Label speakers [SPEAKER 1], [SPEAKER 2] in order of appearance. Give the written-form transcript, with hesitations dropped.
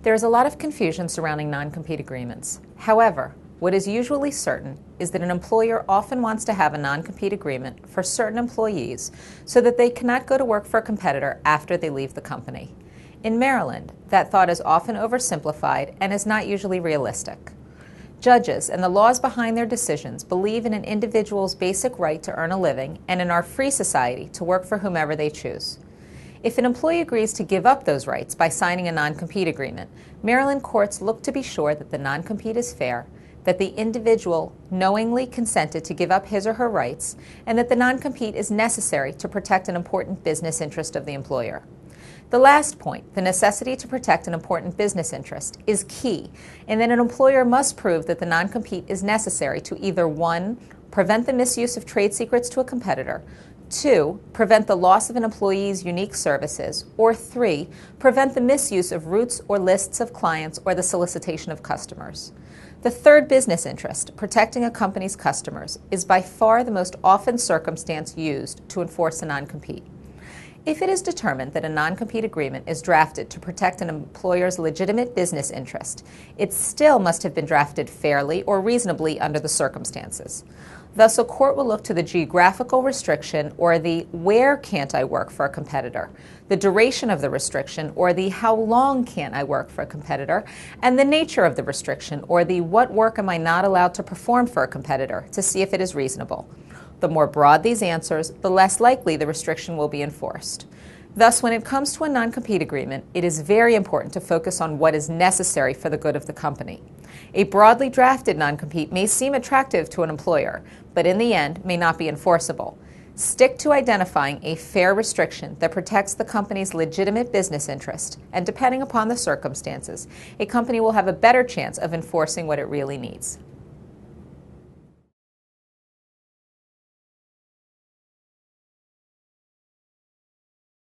[SPEAKER 1] There is a lot of confusion surrounding non-compete agreements. However, what is usually certain is that an employer often wants to have a non-compete agreement for certain employees so that they cannot go to work for a competitor after they leave the company. In Maryland, that thought is often oversimplified and is not usually realistic. Judges and the laws behind their decisions believe in an individual's basic right to earn a living and in our free society to work for whomever they choose. If an employee agrees to give up those rights by signing a non-compete agreement, Maryland courts look to be sure that the non-compete is fair, that the individual knowingly consented to give up his or her rights, and that the non-compete is necessary to protect an important business interest of the employer. The last point, the necessity to protect an important business interest, is key, and that an employer must prove that the non-compete is necessary to either 1. Prevent the misuse of trade secrets to a competitor, 2. Prevent the loss of an employee's unique services, or 3. Prevent the misuse of routes or lists of clients or the solicitation of customers. The third business interest, protecting a company's customers, is by far the most often circumstance used to enforce a non-compete. If it is determined that a non-compete agreement is drafted to protect an employer's legitimate business interest, it still must have been drafted fairly or reasonably under the circumstances. Thus, a court will look to the geographical restriction or the where can't I work for a competitor, the duration of the restriction or the how long can't I work for a competitor, and the nature of the restriction or the what work am I not allowed to perform for a competitor to see if it is reasonable. The more broad these answers, the less likely the restriction will be enforced. Thus, when it comes to a non-compete agreement, it is very important to focus on what is necessary for the good of the company. A broadly drafted non-compete may seem attractive to an employer, but in the end may not be enforceable. Stick to identifying a fair restriction that protects the company's legitimate business interest, and depending upon the circumstances, a company will have a better chance of enforcing what it really needs.